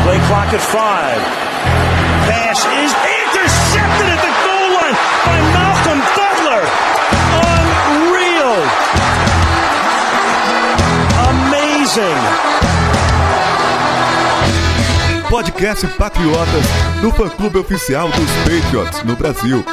Play clock at 5. Pass is intercepted at the goal line by Malcolm Butler. Unreal. Amazing. Podcast Patriotas, do fã-clube oficial dos Patriots no Brasil.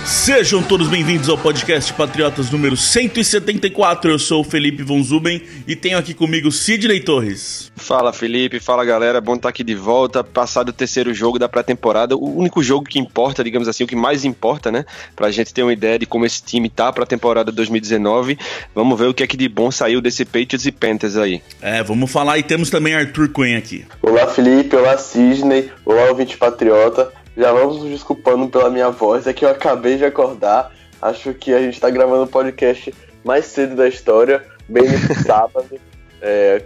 Sejam todos bem-vindos ao podcast Patriotas número 174. Eu sou o Felipe Von Zuben e tenho aqui comigo Sidney Torres. Fala, Felipe, fala, galera, bom estar aqui de volta, passado o terceiro jogo da pré-temporada, o único jogo que importa, digamos assim, o que mais importa, né, pra gente ter uma ideia de como esse time tá pra temporada 2019, vamos ver o que é que de bom saiu desse Patriots e Panthers aí. Vamos falar, e temos também Arthur Cohen aqui. Olá, Felipe, olá, Sidney, olá, ouvinte patriota. Já vamos nos desculpando pela minha voz, é que eu acabei de acordar. Acho que a gente tá gravando o podcast mais cedo da história, bem nesse sábado.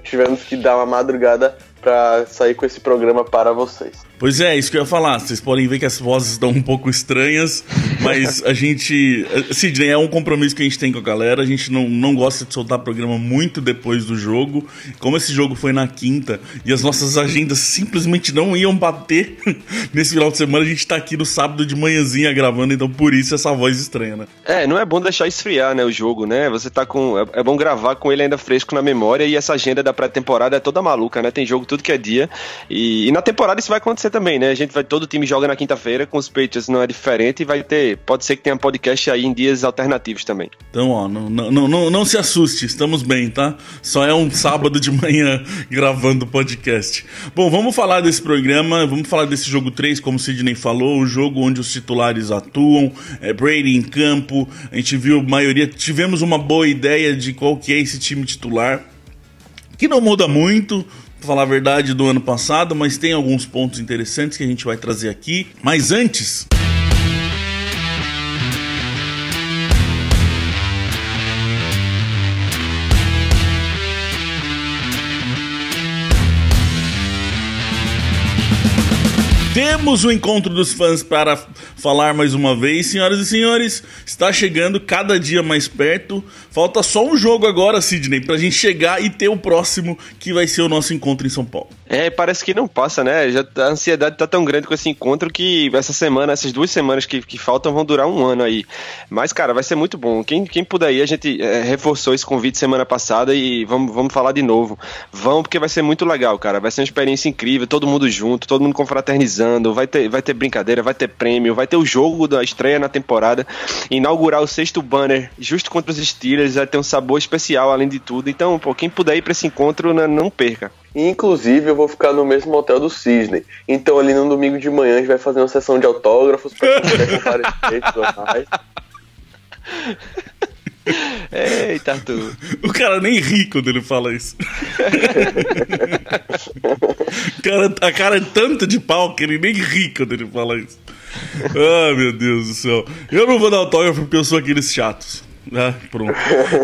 Tivemos que dar uma madrugada pra sair com esse programa para vocês. Pois é, isso que eu ia falar. Vocês podem ver que as vozes estão um pouco estranhas, mas a gente... Sidney, é um compromisso que a gente tem com a galera. A gente não gosta de soltar programa muito depois do jogo. Como esse jogo foi na quinta e as nossas agendas simplesmente não iam bater nesse final de semana, a gente tá aqui no sábado de manhãzinha gravando, então por isso essa voz estranha, né? Não é bom deixar esfriar, né, o jogo, né? Você tá com... É bom gravar com ele ainda fresco na memória, e essa agenda da pré-temporada é toda maluca, né? Tem jogo tudo que é dia. E na temporada isso vai acontecer também, né? Todo time joga na quinta-feira, com os Patriots não é diferente, e pode ser que tenha podcast aí em dias alternativos também. Então, ó, não se assuste, estamos bem, tá? Só é um sábado de manhã gravando o podcast. Bom, vamos falar desse programa, vamos falar desse jogo 3, como o Sidney falou, o jogo onde os titulares atuam, Brady em campo, a gente viu a maioria, tivemos uma boa ideia de qual que é esse time titular, que não muda muito, pra falar a verdade, do ano passado, mas tem alguns pontos interessantes que a gente vai trazer aqui. Mas antes... temos o encontro dos fãs para falar mais uma vez, senhoras e senhores. Está chegando cada dia mais perto. Falta só um jogo agora, Sidney, pra gente chegar e ter o próximo, que vai ser o nosso encontro em São Paulo. Parece que não passa, né? A ansiedade tá tão grande com esse encontro que essas 2 semanas que faltam vão durar um ano aí. Mas, cara, vai ser muito bom. Quem puder ir, a gente reforçou esse convite semana passada e vamos falar de novo. Vão, porque vai ser muito legal, cara. Vai ser uma experiência incrível, todo mundo junto, todo mundo confraternizando, vai ter brincadeira, vai ter prêmio, vai ter o jogo da estreia na temporada, inaugurar o 6º banner justo contra os Steelers, vai ter um sabor especial além de tudo. Então, quem puder ir pra esse encontro, não perca. Inclusive, eu vou ficar no mesmo hotel do Sidney. Então, ali no domingo de manhã, a gente vai fazer uma sessão de autógrafos pra quem quiser comparecer e tudo mais. Eita, Arthur. O cara nem ri quando ele fala isso. A cara é tanto de pau que ele nem ri quando ele fala isso. Ah, meu Deus do céu. Eu não vou dar autógrafo porque eu sou aqueles chatos. Pronto.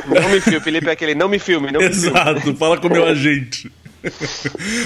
Não me filme, Felipe é aquele, não me filme. Exato, fala com o meu agente.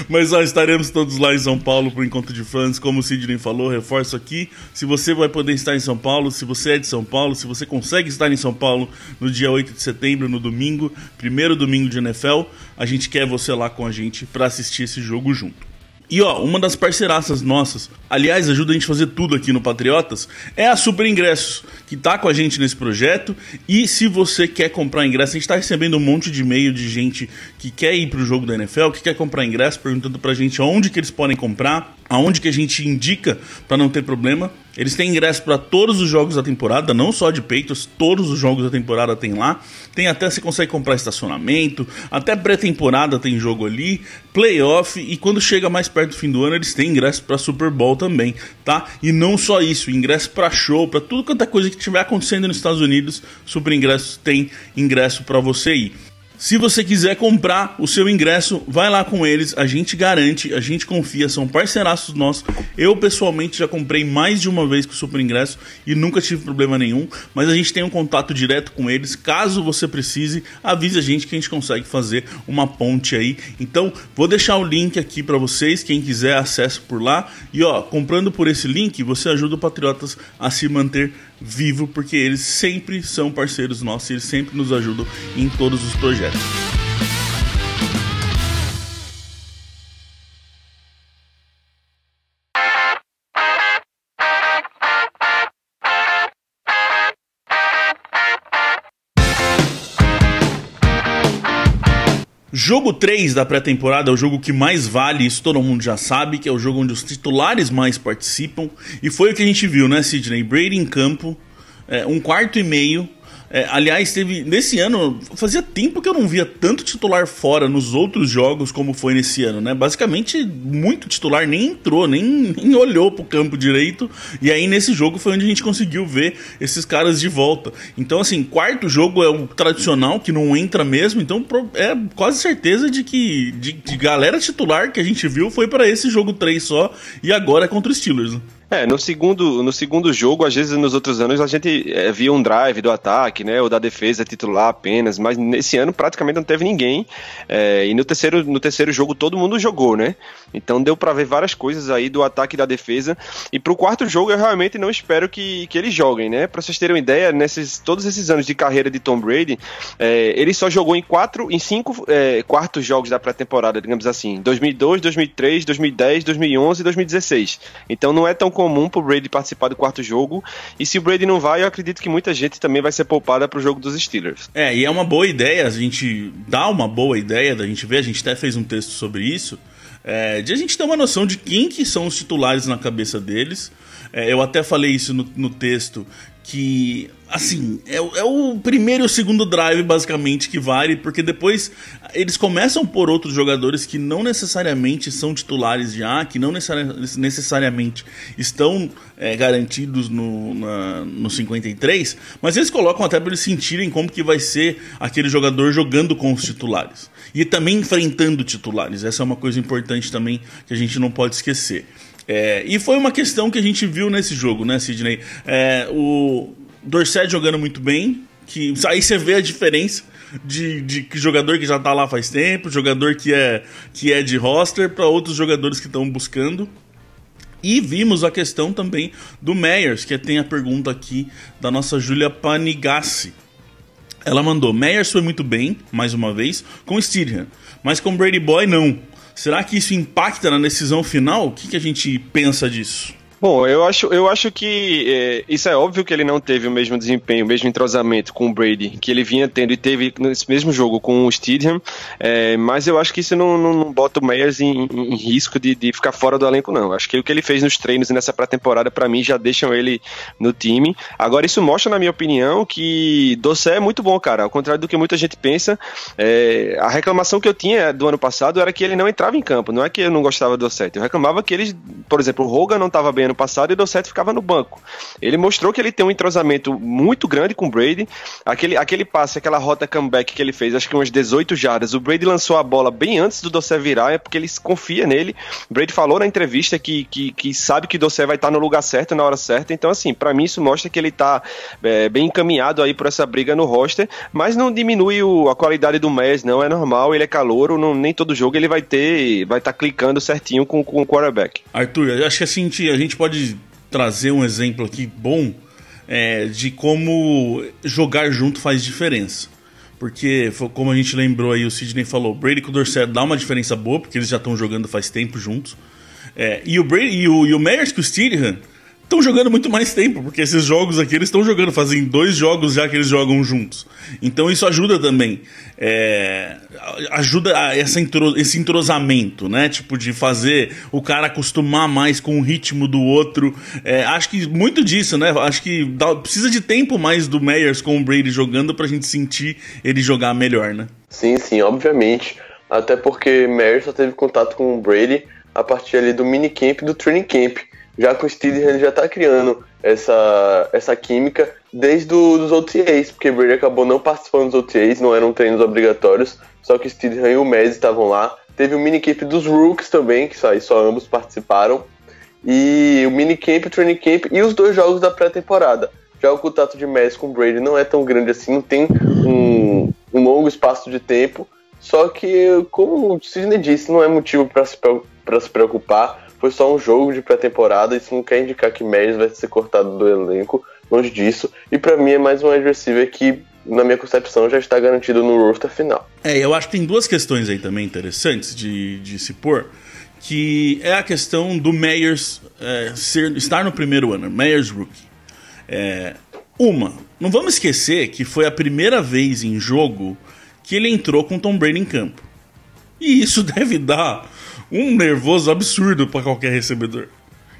Mas estaremos todos lá em São Paulo para o encontro de fãs, como o Sidney falou, reforço aqui, se você vai poder estar em São Paulo, se você é de São Paulo, se você consegue estar em São Paulo no dia 8 de setembro, no domingo, primeiro domingo de NFL, a gente quer você lá com a gente para assistir esse jogo junto. E uma das parceiraças nossas, aliás, ajuda a gente a fazer tudo aqui no Patriotas, é a Super Ingressos, que tá com a gente nesse projeto. E se você quer comprar ingresso, a gente tá recebendo um monte de e-mail de gente que quer ir pro jogo da NFL, que quer comprar ingresso, perguntando pra gente aonde que eles podem comprar, aonde que a gente indica pra não ter problema. Eles têm ingresso para todos os jogos da temporada, não só de Patriots, todos os jogos da temporada tem lá. Tem até, você consegue comprar estacionamento, até pré-temporada tem jogo ali, playoff, e quando chega mais perto do fim do ano, eles têm ingresso para Super Bowl também, tá? E não só isso, ingresso para show, para tudo quanto é coisa que estiver acontecendo nos Estados Unidos, Super Ingressos tem ingresso para você ir. Se você quiser comprar o seu ingresso, vai lá com eles, a gente garante, a gente confia, são parceiraços nossos. Eu pessoalmente já comprei mais de uma vez com o Super Ingresso e nunca tive problema nenhum, mas a gente tem um contato direto com eles. Caso você precise, avise a gente que a gente consegue fazer uma ponte aí. Então, vou deixar o link aqui para vocês, quem quiser acesso por lá. E ó, comprando por esse link, você ajuda o Patriotas a se manter vivo, porque eles sempre são parceiros nossos e eles sempre nos ajudam em todos os projetos. Jogo 3 da pré-temporada é o jogo que mais vale, isso todo mundo já sabe, que é o jogo onde os titulares mais participam. E foi o que a gente viu, né, Sidney? Brady em campo, 1/4 aliás, teve nesse ano, fazia tempo que eu não via tanto titular fora nos outros jogos como foi nesse ano, né? Basicamente, muito titular nem entrou, nem olhou pro campo direito. E aí, nesse jogo, foi onde a gente conseguiu ver esses caras de volta. Então, assim, quarto jogo é o tradicional, que não entra mesmo. Então, é quase certeza de que de galera titular que a gente viu foi para esse jogo 3 só. E agora é contra os Steelers, né? No segundo jogo, às vezes nos outros anos a gente via um drive do ataque, né, ou da defesa titular apenas, mas nesse ano praticamente não teve ninguém, e no terceiro jogo todo mundo jogou, né, então deu pra ver várias coisas aí do ataque e da defesa, e pro quarto jogo eu realmente não espero que eles joguem, né, pra vocês terem uma ideia, todos esses anos de carreira de Tom Brady, ele só jogou em 5 quartos jogos da pré-temporada, digamos assim, 2002, 2003, 2010, 2011 e 2016, então não é tão comum pro Brady participar do quarto jogo, e se o Brady não vai, eu acredito que muita gente também vai ser poupada pro jogo dos Steelers. E é uma boa ideia, a gente dá uma boa ideia da gente ver, a gente até fez um texto sobre isso, de a gente ter uma noção de quem que são os titulares na cabeça deles. Eu até falei isso no texto, que, assim, é o primeiro e o segundo drive, basicamente, que vale, porque depois eles começam por outros jogadores que não necessariamente são titulares já, que não necessariamente estão garantidos no 53, mas eles colocam até para eles sentirem como que vai ser aquele jogador jogando com os titulares. E também enfrentando titulares, essa é uma coisa importante também que a gente não pode esquecer. E foi uma questão que a gente viu nesse jogo, né, Sidney? O Dorsett jogando muito bem, que aí você vê a diferença de jogador que já tá lá faz tempo, jogador que é de roster, para outros jogadores que estão buscando. E vimos a questão também do Meyers, que tem a pergunta aqui da nossa Júlia Panigassi. Ela mandou: Meyers foi muito bem, mais uma vez, com Steedham, mas com Brady Boy não. Será que isso impacta na decisão final? O que a gente pensa disso? Bom, eu acho que isso é óbvio que ele não teve o mesmo desempenho, o mesmo entrosamento com o Brady que ele vinha tendo e teve nesse mesmo jogo com o Steedham, mas eu acho que isso não bota o Meyers em risco de ficar fora do elenco, não. Acho que o que ele fez nos treinos e nessa pré-temporada, pra mim, já deixam ele no time. Agora, isso mostra, na minha opinião, que Dorsett é muito bom, cara. Ao contrário do que muita gente pensa, a reclamação que eu tinha do ano passado era que ele não entrava em campo. Não é que eu não gostava do Dorsett. Eu reclamava que eles, por exemplo, o Hogan não estava bem ano passado e o Dorsett ficava no banco. Ele mostrou que ele tem um entrosamento muito grande com o Brady. Aquele passe, aquela rota comeback que ele fez, acho que umas 18 jardas, o Brady lançou a bola bem antes do Dorsett virar, é porque ele confia nele. O Brady falou na entrevista que sabe que o Dorsett vai estar no lugar certo, na hora certa. Então, assim, pra mim isso mostra que ele tá bem encaminhado aí por essa briga no roster, mas não diminui a qualidade do Meyers, não, é normal, ele é calouro, nem todo jogo ele vai estar clicando certinho com o quarterback. Arthur, eu acho que assim, a gente pode trazer um exemplo aqui bom de como jogar junto faz diferença. Porque, como a gente lembrou aí, o Sidney falou, Brady com o Dorsett dá uma diferença boa, porque eles já estão jogando faz tempo juntos. E o Meyers com o Steedham estão jogando muito mais tempo, porque esses jogos aqui eles estão jogando, fazem 2 jogos já que eles jogam juntos. Então isso ajuda também, ajuda esse entrosamento, né? Tipo, de fazer o cara acostumar mais com o ritmo do outro. Acho que muito disso, né? Acho que precisa de tempo mais do Meyers com o Brady jogando pra gente sentir ele jogar melhor, né? Sim, obviamente. Até porque Meyers só teve contato com o Brady a partir ali do minicamp e do training camp. já que o Steedham já tá criando essa química desde os OTAs, porque Brady acabou não participando dos OTAs, não eram treinos obrigatórios, só que o Steedham e o Mads estavam lá. Teve o minicamp dos Rooks também, que só ambos participaram, e o minicamp, o training camp e os 2 jogos da pré-temporada. Já o contato de Mads com o Brady não é tão grande assim, não tem um longo espaço de tempo, só que, como o Sidney disse, não é motivo para se preocupar. Foi só um jogo de pré-temporada, isso não quer indicar que Mads vai ser cortado do elenco, longe disso. E pra mim é mais um wide receiver que, na minha concepção, já está garantido no roster final. Eu acho que tem 2 questões aí também interessantes de se pôr, que é a questão do Meyers estar no primeiro ano, Meyers Rookie. Não vamos esquecer que foi a primeira vez em jogo que ele entrou com Tom Brady em campo. E isso deve dar um nervoso absurdo para qualquer recebedor.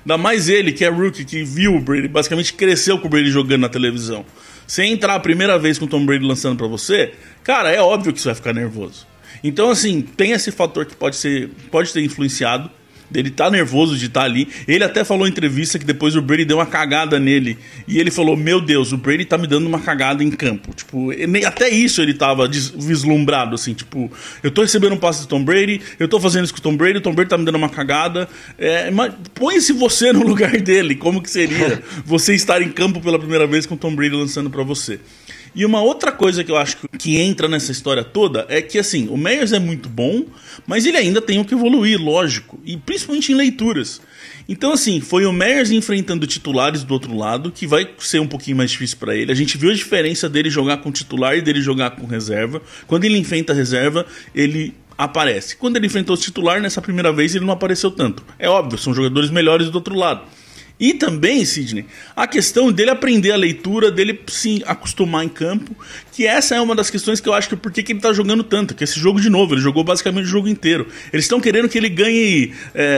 Ainda mais ele, que é rookie, que viu o Brady, basicamente cresceu com o Brady jogando na televisão. Você entrar a primeira vez com o Tom Brady lançando para você, cara, é óbvio que você vai ficar nervoso. Então, assim, tem esse fator que pode ter influenciado. Ele tá nervoso de estar ali. Ele até falou em entrevista que depois o Brady deu uma cagada nele. E ele falou, meu Deus, o Brady tá me dando uma cagada em campo. Tipo, até isso ele tava vislumbrado, assim. Tipo, eu tô recebendo um passe do Tom Brady, eu tô fazendo isso com o Tom Brady tá me dando uma cagada. Mas põe-se você no lugar dele. Como que seria você estar em campo pela primeira vez com o Tom Brady lançando pra você? E uma outra coisa que eu acho que entra nessa história toda é que, assim, o Meyers é muito bom, mas ele ainda tem o que evoluir, lógico, e principalmente em leituras. Então, assim, foi o Meyers enfrentando titulares do outro lado, que vai ser um pouquinho mais difícil pra ele. A gente viu a diferença dele jogar com titular e dele jogar com reserva. Quando ele enfrenta a reserva, ele aparece. Quando ele enfrentou o titular, nessa primeira vez, ele não apareceu tanto. É óbvio, são jogadores melhores do outro lado. E também, Sidney, a questão dele aprender a leitura, dele se acostumar em campo, que essa é uma das questões que eu acho que por que ele tá jogando tanto, que esse jogo de novo, ele jogou basicamente o jogo inteiro. Eles estão querendo que ele ganhe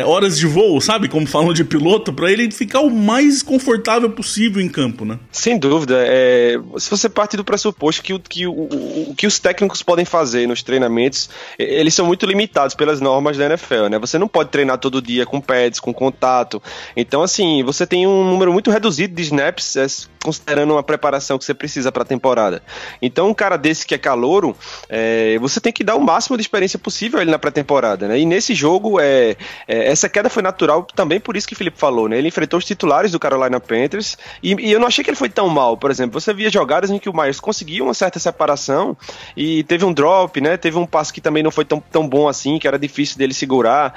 horas de voo, sabe, como falam de piloto, pra ele ficar o mais confortável possível em campo, né? Sem dúvida, se você parte do pressuposto que os técnicos podem fazer nos treinamentos, eles são muito limitados pelas normas da NFL, né? Você não pode treinar todo dia com pads, com contato, então assim, você tem um número muito reduzido de snaps, considerando uma preparação que você precisa para a temporada. Então, um cara desse que é calouro, você tem que dar o máximo de experiência possível a ele na pré-temporada, né? E nesse jogo, essa queda foi natural também por isso que o Felipe falou, né? Ele enfrentou os titulares do Carolina Panthers e eu não achei que ele foi tão mal. Por exemplo, você via jogadas em que o Meyers conseguia uma certa separação e teve um drop, né? Teve um passe que também não foi tão bom assim, que era difícil dele segurar.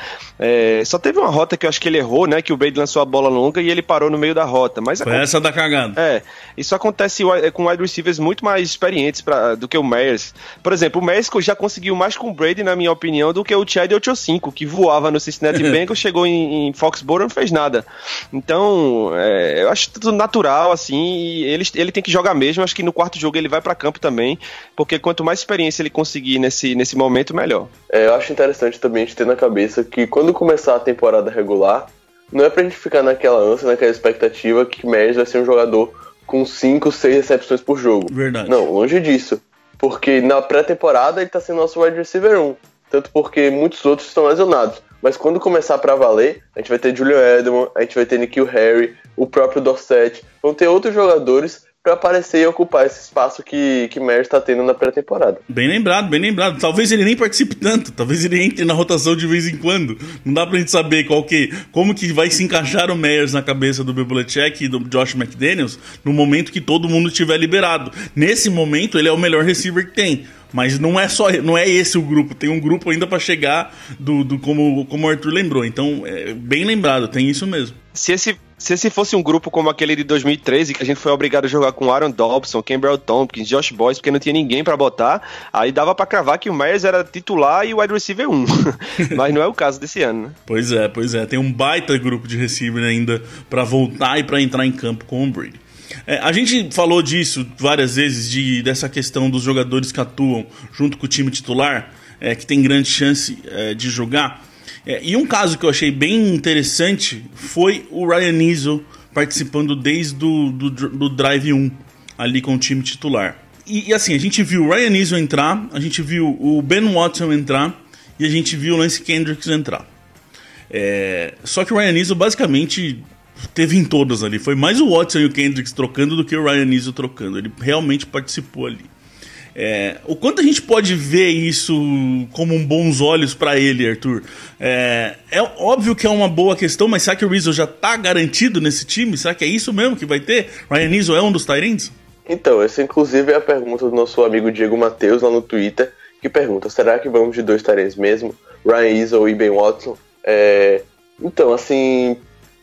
Só teve uma rota que eu acho que ele errou, né? Que o Brady lançou a bola longa e ele parou no meio da rota. Mas foi essa da cagada. Isso acontece com wide receivers muito mais experientes do que o Meyers. Por exemplo, o Meyers já conseguiu mais com o Brady, na minha opinião, do que o Chad Ochocinco, que voava no Cincinnati Bengals, chegou em Foxborough e não fez nada. Então, eu acho tudo natural, assim, e ele tem que jogar mesmo. Acho que no quarto jogo ele vai pra campo também, porque quanto mais experiência ele conseguir nesse momento, melhor. Eu acho interessante também a gente ter na cabeça que quando começar a temporada regular, não é pra gente ficar naquela ânsia, naquela expectativa que Meyers vai ser um jogador com 5, 6 recepções por jogo. Verdade. Não, longe disso. Porque na pré-temporada ele tá sendo nosso wide receiver 1. Tanto porque muitos outros estão lesionados. Mas quando começar pra valer, a gente vai ter Julian Edelman, a gente vai ter N'Keal Harry, o próprio Dorsett. Vão ter outros jogadores pra aparecer e ocupar esse espaço que Meyers tá tendo na pré-temporada. Bem lembrado, bem lembrado. Talvez ele nem participe tanto, talvez ele entre na rotação de vez em quando. Não dá pra gente saber como que vai se encaixar o Meyers na cabeça do Bill Belichick e do Josh McDaniels no momento que todo mundo estiver liberado. Nesse momento, ele é o melhor receiver que tem. Mas não é esse o grupo, tem um grupo ainda pra chegar como o Arthur lembrou. Então, bem lembrado, tem isso mesmo. Se esse fosse um grupo como aquele de 2013, que a gente foi obrigado a jogar com Aaron Dobson, Campbell Tompkins, Josh Boyce, porque não tinha ninguém pra botar, aí dava pra cravar que o Meyers era titular e o wide receiver 1. Mas não é o caso desse ano, né? Pois é. Tem um baita grupo de receiver ainda pra voltar e pra entrar em campo com o Brady. A gente falou disso várias vezes, dessa questão dos jogadores que atuam junto com o time titular, que tem grande chance de jogar. E um caso que eu achei bem interessante foi o Ryan Neal participando desde do Drive 1, ali com o time titular. E assim, a gente viu o Ryan Neal entrar, a gente viu o Ben Watson entrar e a gente viu o Lance Kendricks entrar. Só que o Ryan Neal basicamente teve em todas ali. Foi mais o Watson e o Kendricks trocando do que o Ryan Izzo trocando. Ele realmente participou ali. O quanto a gente pode ver isso como bons olhos para ele, Arthur? É óbvio que é uma boa questão, mas será que o Rizzo já tá garantido nesse time? Será que é isso mesmo que vai ter? Ryan Izzo é um dos tight ends? Então, essa inclusive é a pergunta do nosso amigo Diego Matheus lá no Twitter, que pergunta, será que vamos de 2 tight ends mesmo? Ryan Izzo e Ben Watson? Então, assim,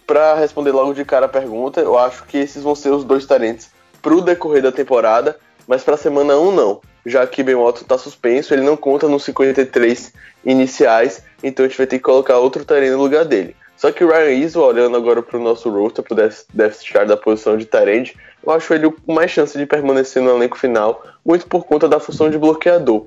para responder logo de cara a pergunta, eu acho que esses vão ser os 2 tight ends pro decorrer da temporada, mas pra semana 1 não, já que Ben Watson tá suspenso, ele não conta nos 53 iniciais, então a gente vai ter que colocar outro tight end no lugar dele. Só que o Ryan Izzo, olhando agora pro nosso roster, pro depth chart da posição de tight end, eu acho ele com mais chance de permanecer no elenco final, muito por conta da função de bloqueador.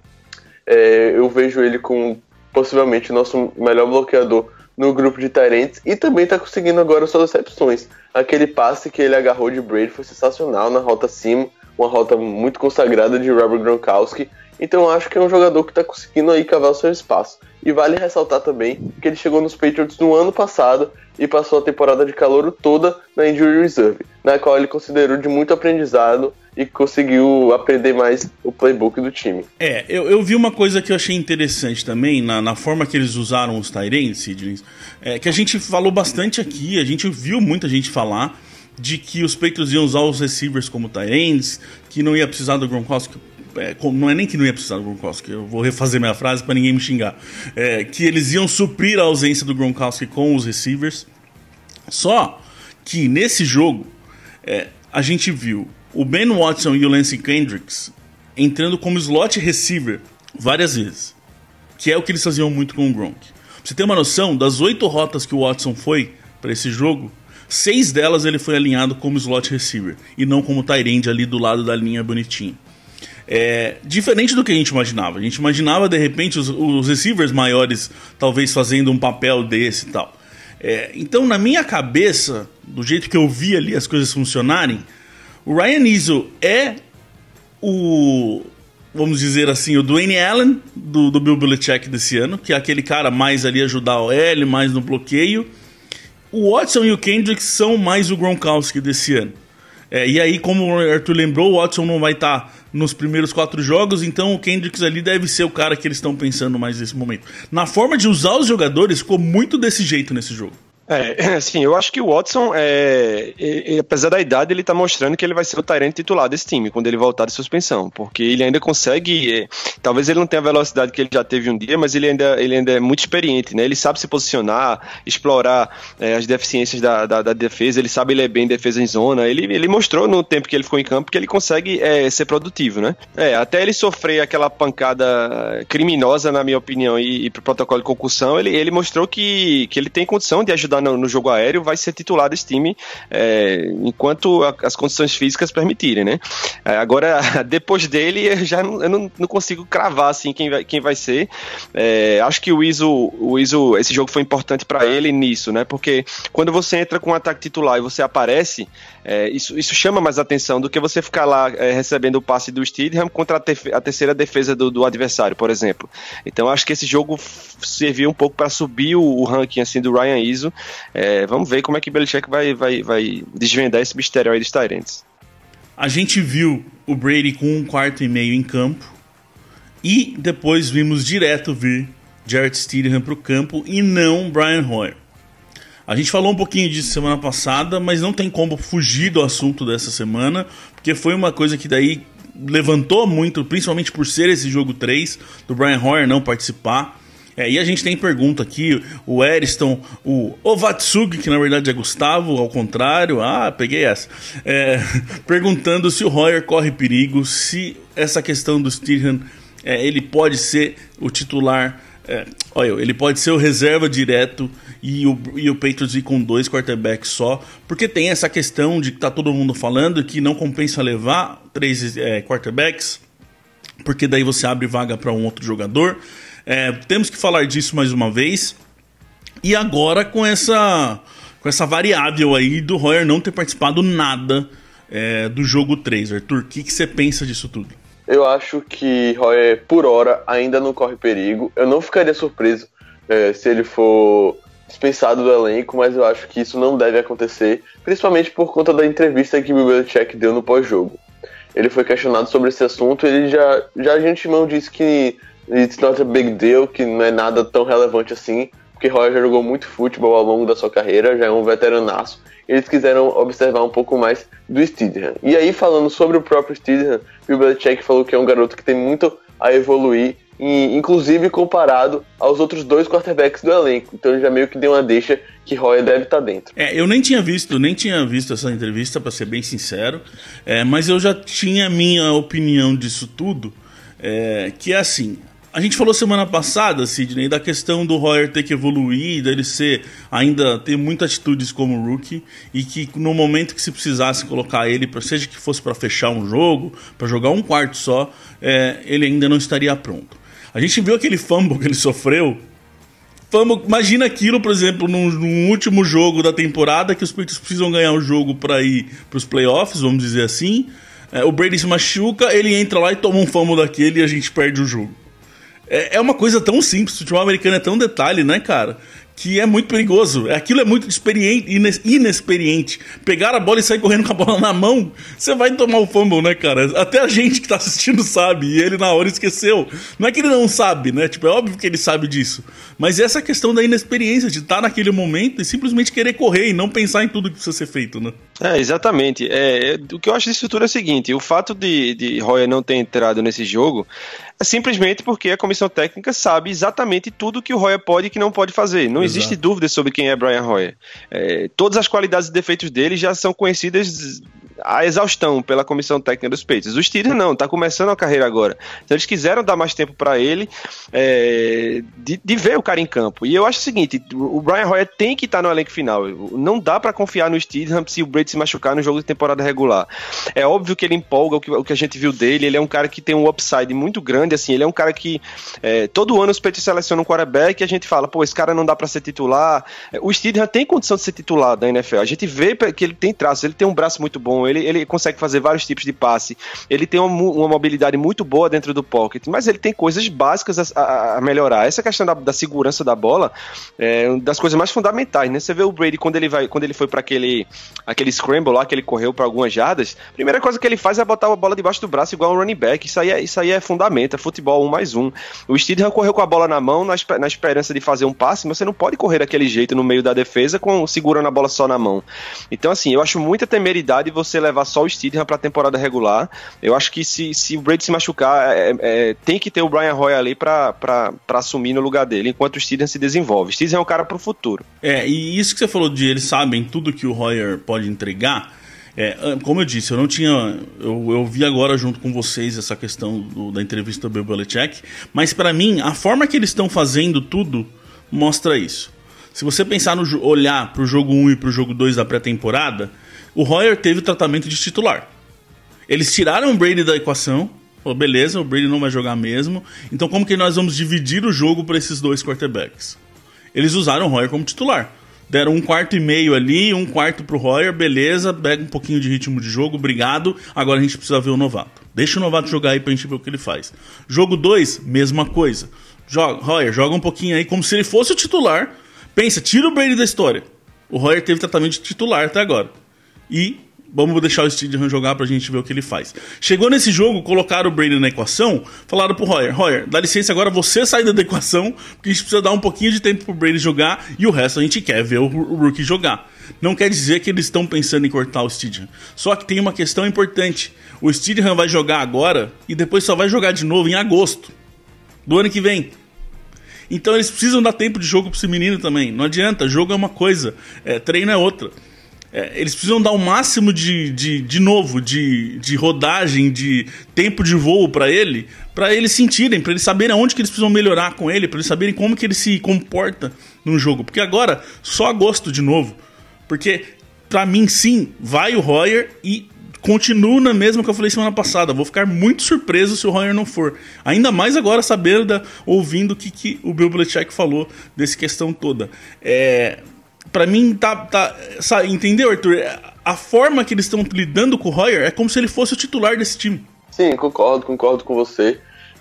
Eu vejo ele com possivelmente o nosso melhor bloqueador no grupo de tight ends e também tá conseguindo agora suas recepções. Aquele passe que ele agarrou de Brady foi sensacional na rota acima, uma rota muito consagrada de Robert Gronkowski, então eu acho que é um jogador que está conseguindo aí cavar o seu espaço. E vale ressaltar também que ele chegou nos Patriots no ano passado e passou a temporada de calouro toda na Injury Reserve, na qual ele considerou de muito aprendizado e conseguiu aprender mais o playbook do time. Eu vi uma coisa que eu achei interessante também, na forma que eles usaram os tight ends, Sidney, que a gente falou bastante aqui, a gente viu muita gente falar de que os Patriots iam usar os receivers como tight ends, que não ia precisar do Gronkowski. Não é nem que não ia precisar do Gronkowski, eu vou refazer minha frase para ninguém me xingar. Que eles iam suprir a ausência do Gronkowski com os receivers. Só que nesse jogo a gente viu o Ben Watson e o Lance Kendricks entrando como slot receiver várias vezes, que é o que eles faziam muito com o Gronk. Pra você ter uma noção, das 8 rotas que o Watson foi para esse jogo, 6 delas ele foi alinhado como slot receiver e não como tight end ali do lado da linha bonitinho. Diferente do que a gente imaginava. A gente imaginava, de repente, os receivers maiores talvez fazendo um papel desse e tal. Então, na minha cabeça, do jeito que eu vi ali as coisas funcionarem, o Ryan Izzo é vamos dizer assim, o Dwayne Allen do Bill Belichick desse ano, que é aquele cara mais ali ajudar o L, mais no bloqueio. O Watson e o Kendricks são mais o Gronkowski desse ano. E aí, como o Arthur lembrou, o Watson não vai estar nos primeiros 4 jogos, então o Kendricks ali deve ser o cara que eles estão pensando mais nesse momento. Na forma de usar os jogadores, ficou muito desse jeito nesse jogo. Assim, eu acho que o Watson, apesar da idade, ele tá mostrando que ele vai ser o tight end titular desse time quando ele voltar de suspensão, porque ele ainda consegue, talvez ele não tenha a velocidade que ele já teve um dia, mas ele ainda é muito experiente, né? Ele sabe se posicionar, explorar as deficiências da defesa, ele sabe ler bem defesa em zona, ele mostrou no tempo que ele ficou em campo que ele consegue ser produtivo, né? Até ele sofrer aquela pancada criminosa, na minha opinião, e pro protocolo de concussão, ele mostrou que ele tem condição de ajudar no jogo aéreo, vai ser titular desse time enquanto as condições físicas permitirem, né? Agora, depois dele, eu não consigo cravar assim quem vai ser. Acho que o Izzo, esse jogo foi importante para ele nisso, né? Porque quando você entra com um ataque titular e você aparece, isso chama mais atenção do que você ficar lá recebendo o passe do Stidham contra a terceira defesa do adversário, por exemplo. Então acho que esse jogo serviu um pouco para subir o ranking assim, do Ryan Izzo. Vamos ver como é que Belichick vai desvendar esse mistério aí dos tight ends. A gente viu o Brady com 1 quarto e meio em campo e depois vimos direto vir Jarrett Stidham para o campo e não Brian Hoyer. A gente falou um pouquinho disso semana passada, mas não tem como fugir do assunto dessa semana, porque foi uma coisa que daí levantou muito, principalmente por ser esse jogo 3, do Brian Hoyer não participar. E a gente tem pergunta aqui, o Eriston, o Ovatsugi, que na verdade é Gustavo, ao contrário, peguei essa, perguntando se o Hoyer corre perigo, se essa questão do Stidham, ele pode ser o titular, ele pode ser o reserva direto e o Patriots ir com 2 quarterbacks só, porque tem essa questão de que tá todo mundo falando que não compensa levar 3 quarterbacks, porque daí você abre vaga para um outro jogador. Temos que falar disso mais uma vez. E agora com essa variável aí do Hoyer não ter participado nada do jogo 3. Arthur, o que você pensa disso tudo? Eu acho que Hoyer, por hora, ainda não corre perigo. Eu não ficaria surpreso se ele for dispensado do elenco, mas eu acho que isso não deve acontecer, principalmente por conta da entrevista que o Bill Belichick deu no pós-jogo. Ele foi questionado sobre esse assunto, ele já de antemão disse que it's not a big deal, que não é nada tão relevante assim, porque Hoyer já jogou muito futebol ao longo da sua carreira, já é um veteranaço. Eles quiseram observar um pouco mais do Stidham. E aí, falando sobre o próprio Stidham, Bill Belichick falou que é um garoto que tem muito a evoluir, e, inclusive comparado aos outros 2 quarterbacks do elenco. Então ele já meio que deu uma deixa que Hoyer deve estar dentro. Eu nem tinha visto essa entrevista, para ser bem sincero, mas eu já tinha minha opinião disso tudo, que é assim. A gente falou semana passada, Sidney, da questão do Hoyer ter que evoluir, dele ainda ter muitas atitudes como rookie, e que no momento que se precisasse colocar ele, seja que fosse para fechar um jogo, para jogar um quarto só, ele ainda não estaria pronto. A gente viu aquele fumble que ele sofreu. Imagina aquilo, por exemplo, num último jogo da temporada, que os Patriots precisam ganhar o jogo para ir para os playoffs, vamos dizer assim. O Brady se machuca, ele entra lá e toma um fumble daquele e a gente perde o jogo. É uma coisa tão simples, o futebol americano é tão detalhe, né, cara? Que é muito perigoso. Aquilo é muito inexperiente. Pegar a bola e sair correndo com a bola na mão, você vai tomar o fumble, né, cara? Até a gente que tá assistindo sabe, e ele na hora esqueceu. Não é que ele não sabe, né? Tipo, é óbvio que ele sabe disso. Mas essa questão da inexperiência, de estar naquele momento e simplesmente querer correr e não pensar em tudo que precisa ser feito, né? Exatamente. O que eu acho disso tudo é o seguinte: o fato de Hoyer não ter entrado nesse jogo é simplesmente porque a comissão técnica sabe exatamente tudo que o Hoyer pode e que não pode fazer. Não existe dúvida sobre quem é Brian Hoyer. Todas as qualidades e defeitos dele já são conhecidas a exaustão pela comissão técnica dos Patriots. O Stidham não, tá começando a carreira agora. Então eles quiseram dar mais tempo para ele de ver o cara em campo. E eu acho o seguinte: o Brian Hoyer tem que estar no elenco final. Não dá para confiar no Stidham se o Brady se machucar no jogo de temporada regular. É óbvio que ele empolga o que a gente viu dele. Ele é um cara que tem um upside muito grande, assim. Ele é um cara que todo ano os Patriots selecionam um quarterback e a gente fala, pô, esse cara não dá para ser titular. O Stidham tem condição de ser titular da NFL. A gente vê que ele tem traços, ele tem um braço muito bom, ele consegue fazer vários tipos de passe, ele tem uma mobilidade muito boa dentro do pocket, mas ele tem coisas básicas a melhorar. Essa questão da segurança da bola é uma das coisas mais fundamentais, né? Você vê o Brady quando ele foi para aquele scramble lá, que ele correu para algumas jardas, a primeira coisa que ele faz é botar a bola debaixo do braço igual um running back. Isso aí é fundamento, é futebol 1+1. O Stidham correu com a bola na mão na esperança de fazer um passe, mas você não pode correr daquele jeito no meio da defesa segurando a bola só na mão. Então, assim, eu acho muita temeridade você levar só o Stidham pra temporada regular. Eu acho que se o Brady se machucar, tem que ter o Brian Hoyer ali pra assumir no lugar dele, enquanto o Stidham se desenvolve. O Stidham é um cara pro futuro. E isso que você falou de eles sabem tudo que o Hoyer pode entregar, como eu disse, eu vi agora junto com vocês essa questão da entrevista do Bill Belichick, mas pra mim, a forma que eles estão fazendo tudo mostra isso. Se você pensar olhar pro jogo 1 e pro jogo 2 da pré-temporada, o Hoyer teve o tratamento de titular. Eles tiraram o Brady da equação. Falou, beleza, o Brady não vai jogar mesmo. Então como que nós vamos dividir o jogo para esses 2 quarterbacks? Eles usaram o Hoyer como titular. Deram 1/4 ali, 1/4 pro Hoyer, beleza, pega um pouquinho de ritmo de jogo, obrigado. Agora a gente precisa ver o novato. Deixa o novato jogar aí pra gente ver o que ele faz. Jogo 2, mesma coisa. Hoyer, joga um pouquinho aí como se ele fosse o titular. Pensa, tira o Brady da história. O Hoyer teve tratamento de titular até agora. E vamos deixar o Stidham jogar pra gente ver o que ele faz. Chegou nesse jogo, colocaram o Brady na equação, falaram pro Hoyer, dá licença agora, você sai da equação, porque a gente precisa dar um pouquinho de tempo pro Brady jogar, e o resto a gente quer ver o rookie jogar. Não quer dizer que eles estão pensando em cortar o Stidham. Só que tem uma questão importante. O Stidham vai jogar agora, e depois só vai jogar de novo em agosto do ano que vem. Então eles precisam dar tempo de jogo pra esse menino também. Não adianta, jogo é uma coisa, treino é outra. Eles precisam dar o máximo de rodagem, de tempo de voo para eles sentirem, para eles saberem aonde que eles precisam melhorar com ele, para eles saberem como que ele se comporta no jogo. Porque agora, só agosto de novo. Porque, pra mim, sim, vai o Hoyer e continuo na mesma que eu falei semana passada. Vou ficar muito surpreso se o Hoyer não for. Ainda mais agora sabendo, ouvindo o que o Bill Belichick falou dessa questão toda. Pra mim, entendeu, Arthur? A forma que eles estão lidando com o Hoyer é como se ele fosse o titular desse time. Sim, concordo com você.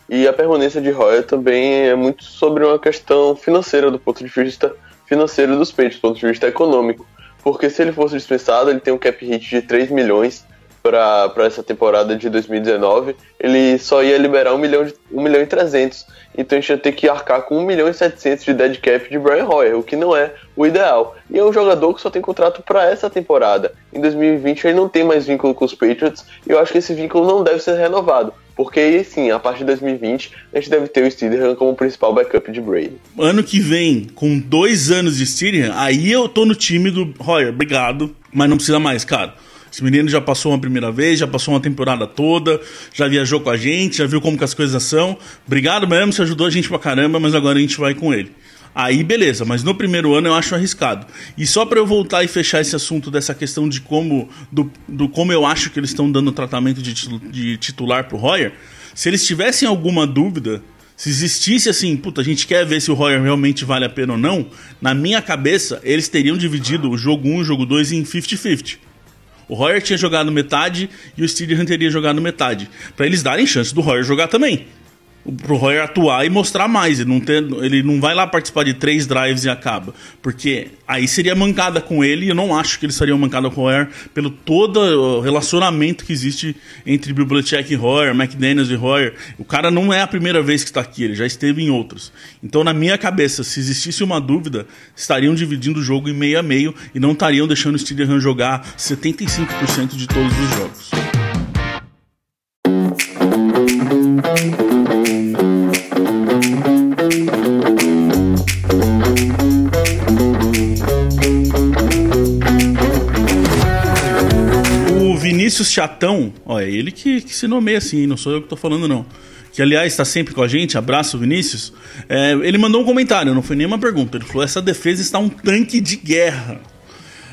E a permanência de Hoyer também é muito sobre uma questão financeira, do ponto de vista financeiro dos Patriots, do ponto de vista econômico. Porque se ele fosse dispensado, ele tem um cap hit de 3 milhões para essa temporada de 2019, ele só ia liberar 1 milhão e 300. Então a gente ia ter que arcar com 1 milhão e 700 de dead cap de Brian Hoyer, o que não é o ideal. E é um jogador que só tem contrato para essa temporada. Em 2020 ele não tem mais vínculo com os Patriots, e eu acho que esse vínculo não deve ser renovado. Porque aí sim, a partir de 2020, a gente deve ter o Steedham como principal backup de Brady. Ano que vem, com 2 anos de Steedham, aí eu tô no time do Hoyer, obrigado, mas não precisa mais, cara. Esse menino já passou uma primeira vez, já passou uma temporada toda, já viajou com a gente, já viu como que as coisas são. Obrigado mesmo, você ajudou a gente pra caramba, mas agora a gente vai com ele. Aí beleza, mas no primeiro ano eu acho arriscado. E só pra eu voltar e fechar esse assunto dessa questão de como eu acho que eles estão dando tratamento de titular pro Hoyer, se eles tivessem alguma dúvida, se existisse assim, puta, a gente quer ver se o Hoyer realmente vale a pena ou não, na minha cabeça eles teriam dividido o jogo 1 e o jogo 2 em 50-50. O Hoyer tinha jogado metade e o Steedham teria jogado metade. Pra eles darem chance do Hoyer jogar também. Pro Hoyer atuar e mostrar mais. Ele não vai lá participar de 3 drives e acaba. Porque aí seria mancada com ele. E eu não acho que eles seriam mancada com o Hoyer pelo todo o relacionamento que existe entre Bill Belichick e Hoyer, McDaniels e Hoyer. O cara não é a primeira vez que está aqui, ele já esteve em outros. Então, na minha cabeça, se existisse uma dúvida, estariam dividindo o jogo em meio a meio e não estariam deixando o Steedham jogar 75% de todos os jogos. Vinícius Chatão, ó, é ele que se nomeia assim, não sou eu que tô falando não. Que aliás está sempre com a gente, abraço Vinícius. Ele mandou um comentário, não foi nenhuma pergunta. Ele falou: essa defesa está um tanque de guerra.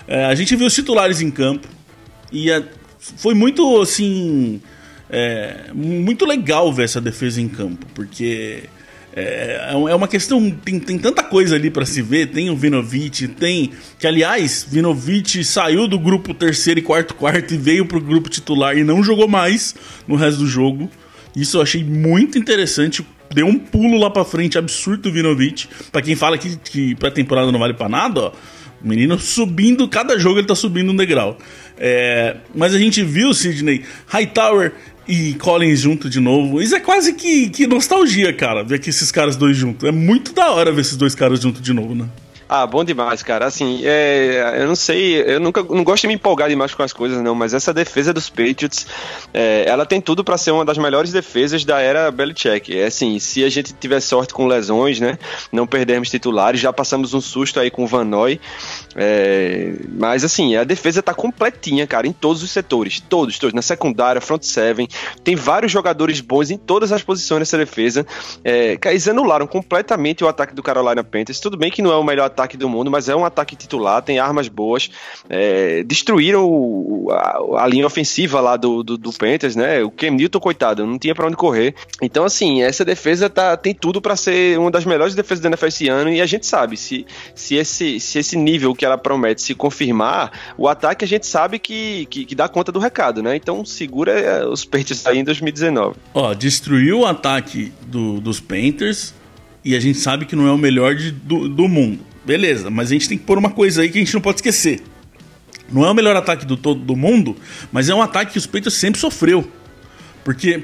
A gente viu os titulares em campo e foi muito assim, muito legal ver essa defesa em campo, porque é uma questão, tem tanta coisa ali pra se ver. Tem o Winovich, que aliás, Winovich saiu do grupo terceiro e quarto e veio pro grupo titular e não jogou mais no resto do jogo. Isso eu achei muito interessante. Deu um pulo lá pra frente absurdo o Winovich. Pra quem fala que pré-temporada não vale pra nada, ó, o menino subindo, cada jogo ele tá subindo um degrau. Mas a gente viu, Sidney, Hightower e Collins junto de novo. Isso é quase que nostalgia, cara, ver aqui esses caras dois juntos. É muito da hora ver esses dois caras juntos de novo, né? Ah, bom demais, cara. Assim, eu não sei, eu não gosto de me empolgar demais com as coisas, não, mas essa defesa dos Patriots, ela tem tudo pra ser uma das melhores defesas da era Belichick. Assim, se a gente tiver sorte com lesões, né, não perdermos titulares, já passamos um susto aí com o Van Noy, mas assim, a defesa tá completinha, cara, em todos os setores, todos, na secundária, front seven, tem vários jogadores bons em todas as posições dessa defesa. Eles anularam completamente o ataque do Carolina Panthers. Tudo bem que não é o melhor ataque do mundo, mas é um ataque titular, tem armas boas, destruíram a linha ofensiva lá do Panthers, né? O Cam Newton, coitado, não tinha pra onde correr. Então, assim, essa defesa tem tudo pra ser uma das melhores defesas da NFL esse ano, e a gente sabe, se esse nível que ela promete se confirmar, o ataque a gente sabe que dá conta do recado, né? Então segura os Patriots aí em 2019. Ó, destruiu o ataque dos Panthers, e a gente sabe que não é o melhor do mundo. Beleza, mas a gente tem que pôr uma coisa aí que a gente não pode esquecer. Não é o melhor ataque do mundo, mas é um ataque que os Patriots sempre sofreu.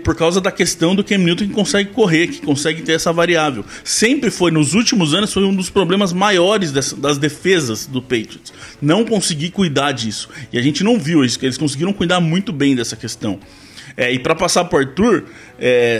Por causa da questão do Cam Newton, que consegue correr, que consegue ter essa variável. Sempre foi, nos últimos anos, foi um dos problemas maiores das defesas do Patriots. Não conseguir cuidar disso. E a gente não viu isso, que eles conseguiram cuidar muito bem dessa questão. E para passar pro Arthur,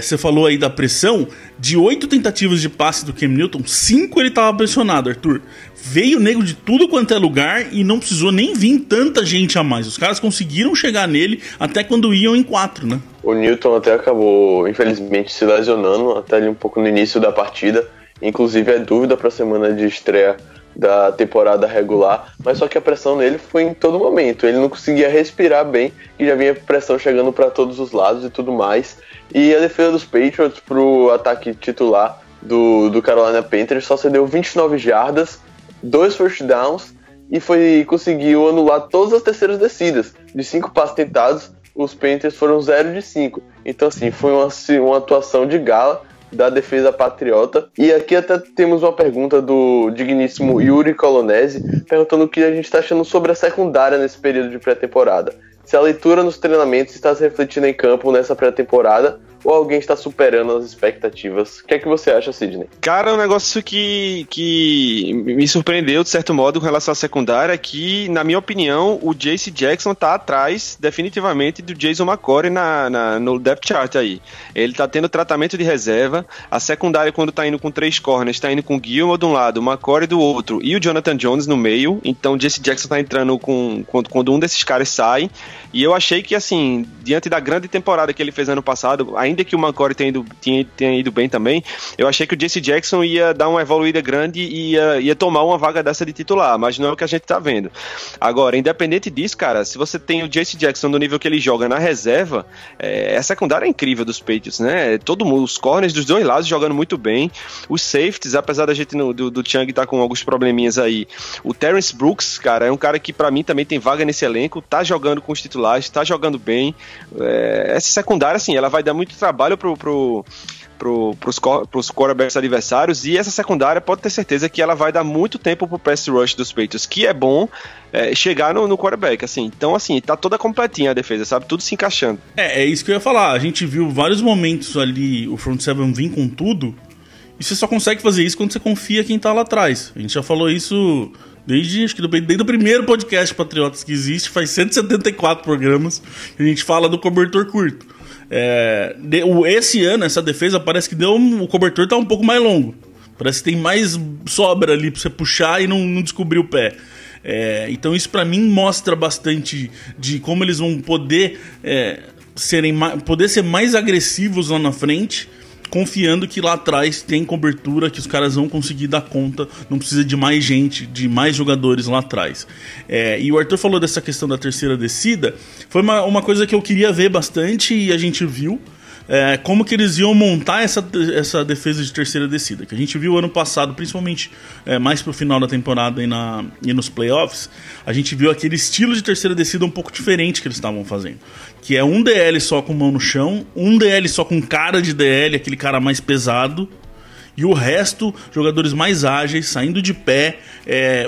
você falou aí da pressão. De 8 tentativas de passe do Cam Newton, 5 ele tava pressionado, Arthur. Veio nego de tudo quanto é lugar e não precisou nem vir tanta gente a mais. Os caras conseguiram chegar nele até quando iam em 4, né? O Newton até acabou, infelizmente, se lesionando até ali um pouco no início da partida. Inclusive é dúvida para a semana de estreia da temporada regular, mas só que a pressão nele foi em todo momento. Ele não conseguia respirar bem e já vinha pressão chegando para todos os lados e tudo mais. E a defesa dos Patriots pro ataque titular do Carolina Panthers só cedeu 29 jardas, 2 first downs e conseguiu anular todas as terceiras descidas. De 5 passes tentados, os Panthers foram 0 de 5. Então assim, foi uma atuação de gala da defesa patriota. E aqui até temos uma pergunta do digníssimo Yuri Colonese, perguntando o que a gente está achando sobre a secundária nesse período de pré-temporada. Se a leitura nos treinamentos está se refletindo em campo nessa pré-temporada, ou alguém está superando as expectativas? O que é que você acha, Sidney? Cara, é um negócio que me surpreendeu, de certo modo, com relação à secundária, que, na minha opinião, o J.C. Jackson tá atrás, definitivamente, do Jason McCourty no depth chart aí. Ele tá tendo tratamento de reserva, a secundária, quando tá indo com 3 corners, tá indo com o Gilmore de um lado, o McCourty do outro, e o Jonathan Jones no meio, então o J.C. Jackson tá entrando quando um desses caras sai, e eu achei que, assim, diante da grande temporada que ele fez ano passado, ainda que o McCourty tenha ido bem também, eu achei que o J.C. Jackson ia dar uma evoluída grande e ia tomar uma vaga dessa de titular, mas não é o que a gente tá vendo. Agora, independente disso, cara, se você tem o J.C. Jackson no nível que ele joga na reserva, a secundária é incrível dos Patriots, né? Todo mundo, os corners dos dois lados jogando muito bem, os safeties, apesar da gente do Chung tá com alguns probleminhas aí, o Terrence Brooks, cara, é um cara que pra mim também tem vaga nesse elenco, tá jogando com os titulares, tá jogando bem. Essa secundária, assim, ela vai dar muito trabalho pros quarterbacks adversários, e essa secundária pode ter certeza que ela vai dar muito tempo pro pass rush dos Patriots, que é bom chegar no quarterback, assim. Então, assim, tá toda completinha a defesa, sabe? Tudo se encaixando. É isso que eu ia falar. A gente viu vários momentos ali o front seven vir com tudo, e você só consegue fazer isso quando você confia quem tá lá atrás. A gente já falou isso desde o primeiro podcast Patriotas que existe, faz 174 programas, que a gente fala do cobertor curto. Esse ano, essa defesa parece que o cobertor tá um pouco mais longo. Parece que tem mais sobra ali pra você puxar e não descobrir o pé. Então isso pra mim mostra bastante de como eles vão poder ser mais agressivos lá na frente, confiando que lá atrás tem cobertura, que os caras vão conseguir dar conta, não precisa de mais gente, de mais jogadores lá atrás. E o Arthur falou dessa questão da terceira descida, foi uma coisa que eu queria ver bastante e a gente viu. Como que eles iam montar essa defesa de terceira descida, que a gente viu ano passado, principalmente mais pro final da temporada e nos playoffs, a gente viu aquele estilo de terceira descida um pouco diferente que eles estavam fazendo, que é um DL só com mão no chão, um DL só com cara de DL, aquele cara mais pesado, e o resto, jogadores mais ágeis, saindo de pé,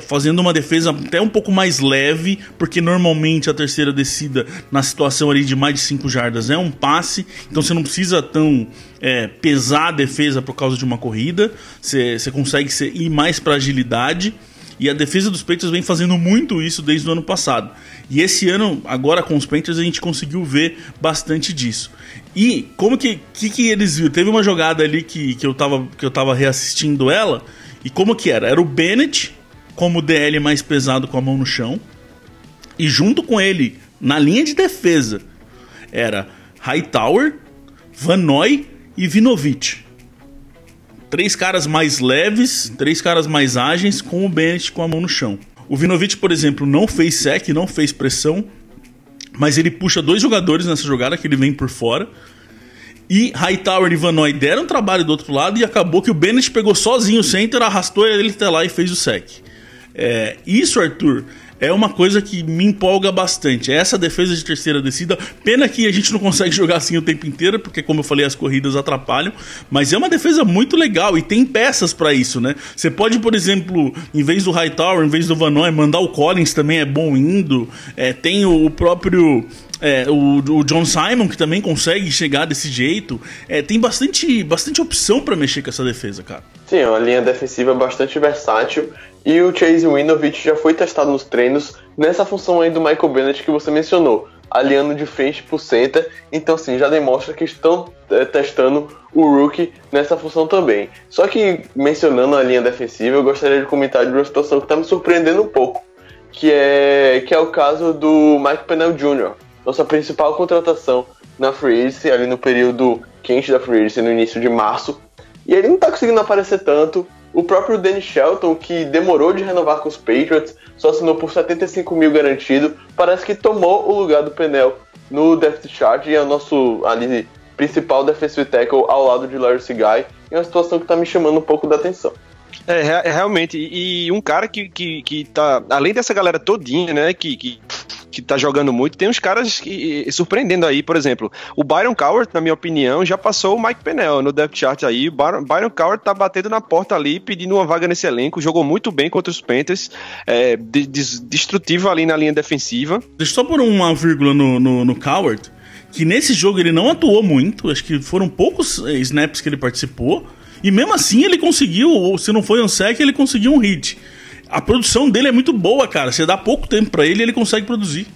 fazendo uma defesa até um pouco mais leve, porque normalmente a terceira descida, na situação ali de mais de 5 jardas, é um passe, então você não precisa tão pesar a defesa por causa de uma corrida, você consegue ir mais para agilidade, e a defesa dos Patriots vem fazendo muito isso desde o ano passado. E esse ano, agora com os Patriots, a gente conseguiu ver bastante disso. E como que eles viram? Teve uma jogada ali que eu tava reassistindo ela, e como que era? Era o Bennett como DL mais pesado com a mão no chão, e junto com ele, na linha de defesa, era Hightower, Van Noy e Winovich. 3 caras mais leves, 3 caras mais ágeis, com o Bennett com a mão no chão. O Winovich, por exemplo, não fez sec, não fez pressão, mas ele puxa 2 jogadores nessa jogada, que ele vem por fora. E Hightower e Van Noy deram trabalho do outro lado, e acabou que o Bennett pegou sozinho o center, arrastou ele até lá e fez o sec. Isso, Arthur, é uma coisa que me empolga bastante. Essa defesa de terceira descida, pena que a gente não consegue jogar assim o tempo inteiro, porque, como eu falei, as corridas atrapalham, mas é uma defesa muito legal e tem peças pra isso, né? Você pode, por exemplo, em vez do Hightower, em vez do Van Noy, mandar o Collins, também é bom indo. Tem o próprio o John Simon, que também consegue chegar desse jeito. Tem bastante opção pra mexer com essa defesa, cara. Sim, é uma linha defensiva bastante versátil. E o Chase Winovich já foi testado nos treinos nessa função aí do Michael Bennett que você mencionou, alinhando de frente pro center. Então, sim, já demonstra que estão testando o rookie nessa função também. Só que, mencionando a linha defensiva, eu gostaria de comentar de uma situação que está me surpreendendo um pouco, que é o caso do Mike Pennell Jr., nossa principal contratação na Free Agency, ali no período quente da Free Agency, no início de março. E ele não está conseguindo aparecer tanto. O próprio Danny Shelton, que demorou de renovar com os Patriots, só assinou por $75 mil garantido, parece que tomou o lugar do Pennell no depth chart e é o nosso ali, principal defensive tackle ao lado de Larry Guy. É uma situação que está me chamando um pouco da atenção. Realmente, e um cara que tá, além dessa galera todinha, né, que que tá jogando muito, tem uns caras surpreendendo aí, por exemplo, o Byron Cowart, na minha opinião, já passou o Mike Pennell no depth chart aí. O Byron Cowart tá batendo na porta ali, pedindo uma vaga nesse elenco, jogou muito bem contra os Panthers, destrutivo ali na linha defensiva. Deixa eu só pôr uma vírgula no Cowart, que nesse jogo ele não atuou muito, acho que foram poucos snaps que ele participou, e mesmo assim ele conseguiu, ou se não foi um sack, ele conseguiu um hit. A produção dele é muito boa, cara. Você dá pouco tempo pra ele e ele consegue produzir.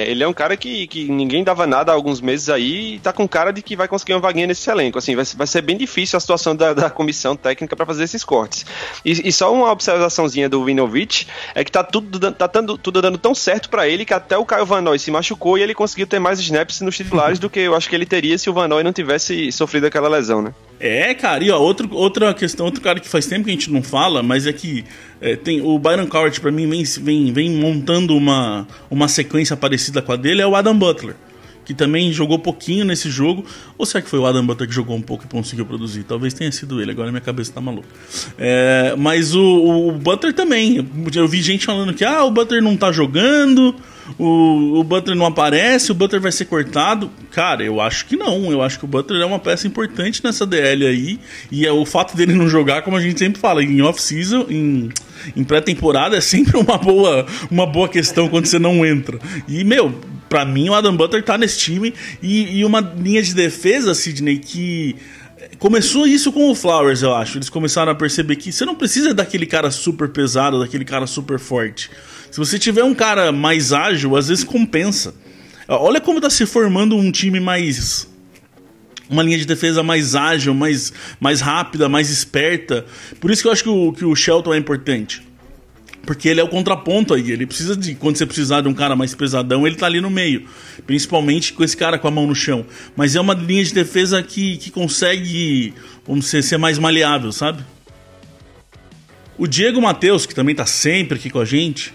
Ele é um cara que ninguém dava nada há alguns meses aí e tá com cara de que vai conseguir uma vaguinha nesse elenco. Assim, vai ser bem difícil a situação da comissão técnica para fazer esses cortes. E só uma observaçãozinha do Winovich é que tá tudo dando tão certo para ele que até o Kyle Van Noy se machucou e ele conseguiu ter mais snaps nos titulares do que eu acho que ele teria se o Van Noy não tivesse sofrido aquela lesão, né? Cara, e ó, outra questão, outro cara que faz tempo que a gente não fala, mas é que tem o Byron Cowart, pra mim, vem montando uma sequência parecida com a dele, é o Adam Butler, que também jogou pouquinho nesse jogo. Ou será que foi o Adam Butler que jogou um pouco e conseguiu produzir? Talvez tenha sido ele, agora minha cabeça tá maluca. Mas o Butler também, eu vi gente falando que o Butler não tá jogando, o Butler não aparece, o Butler vai ser cortado. Cara, eu acho que não. Eu acho que o Butler é uma peça importante nessa DL aí. E o fato dele não jogar, como a gente sempre fala, em off-season, em pré-temporada, é sempre uma boa questão quando você não entra. E, pra mim o Adam Butler tá nesse time. E uma linha de defesa, Sidney, que começou isso com o Flowers, eu acho. Eles começaram a perceber que você não precisa daquele cara super pesado, daquele cara super forte. Se você tiver um cara mais ágil, às vezes compensa. Olha como tá se formando um time mais... uma linha de defesa mais ágil, mais rápida, mais esperta. Por isso que eu acho que o Shelton é importante. Porque ele é o contraponto aí. Ele precisa de... quando você precisar de um cara mais pesadão, ele tá ali no meio. Principalmente com esse cara com a mão no chão. Mas é uma linha de defesa que consegue, vamos dizer, ser mais maleável, sabe? O Diego Matheus, que também tá sempre aqui com a gente,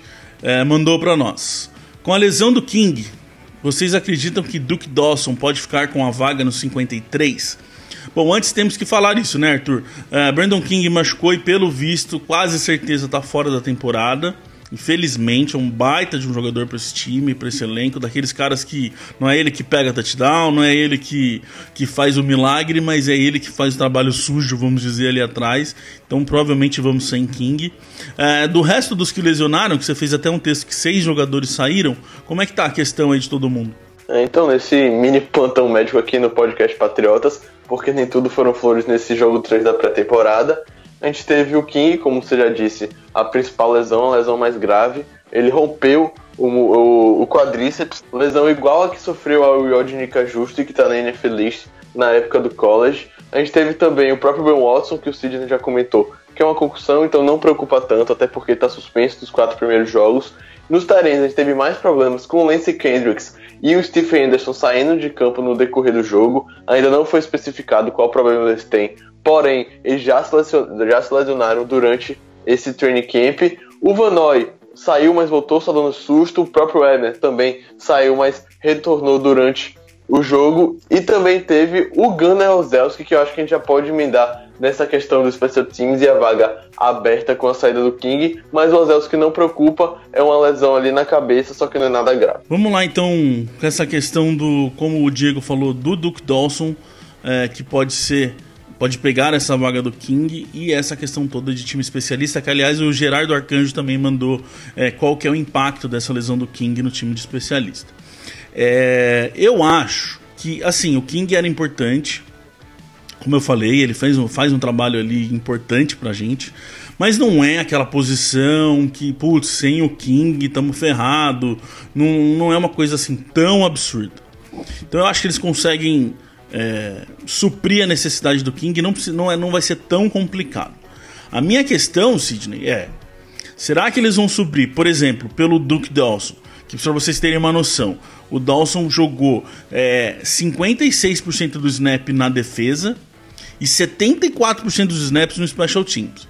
mandou pra nós. Com a lesão do King, vocês acreditam que Duke Dawson pode ficar com a vaga no 53? Bom, antes temos que falar isso, né, Arthur? Brandon King machucou e, pelo visto, quase certeza tá fora da temporada. Infelizmente, é um baita de um jogador para esse time, para esse elenco, daqueles caras que não é ele que pega touchdown, não é ele que faz o milagre, mas é ele que faz o trabalho sujo, vamos dizer, ali atrás. Então provavelmente vamos sem King. Do resto dos que lesionaram, que você fez até um texto que 6 jogadores saíram, como é que tá a questão aí de todo mundo? Então, nesse mini plantão médico aqui no podcast Patriotas, porque nem tudo foram flores nesse jogo 3 da pré-temporada, a gente teve o King, como você já disse, a principal lesão, a lesão mais grave. Ele rompeu o quadríceps, lesão igual a que sofreu a Yodnica Justo e que está na NFL List na época do college. A gente teve também o próprio Ben Watson, que o Sidney já comentou, que é uma concussão, então não preocupa tanto, até porque está suspenso dos 4 primeiros jogos. Nos Tyrants a gente teve mais problemas com o Lance Kendricks e o Stephen Anderson saindo de campo no decorrer do jogo. Ainda não foi especificado qual problema eles têm, porém eles já se lesionaram durante esse training camp. O Van Noy saiu, mas voltou só dando susto. O próprio Ebner também saiu, mas retornou durante o jogo. E também teve o Gunnar Olszewski, que eu acho que a gente já pode emendar nessa questão do Special Teams e a vaga aberta com a saída do King. Mas o Olszewski não preocupa, é uma lesão ali na cabeça, só que não é nada grave. Vamos lá então com essa questão do, como o Diego falou, do Duke Dawson, que pode pegar essa vaga do King, e essa questão toda de time especialista, que aliás o Gerardo Arcanjo também mandou qual que é o impacto dessa lesão do King no time de especialista. Eu acho que, assim, o King era importante, como eu falei, ele faz um trabalho ali importante pra gente, mas não é aquela posição que, putz, sem o King estamos ferrados, não é uma coisa assim tão absurda. Então eu acho que eles conseguem suprir a necessidade do King, não vai ser tão complicado. A minha questão, Sidney, será que eles vão suprir, por exemplo, pelo Duke Dawson, que para vocês terem uma noção, o Dawson jogou 56% do snap na defesa e 74% dos snaps no Special Teams.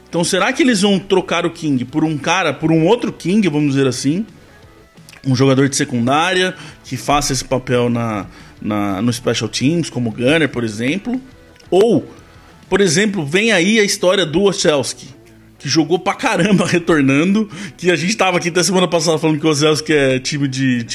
Então será que eles vão trocar o King por um outro King, vamos dizer assim, um jogador de secundária que faça esse papel no Special Teams, como o Gunner, por exemplo? Ou, por exemplo, vem aí a história do Olszewski, que que jogou pra caramba retornando, que a gente tava aqui até semana passada falando que o Ozzelski é time de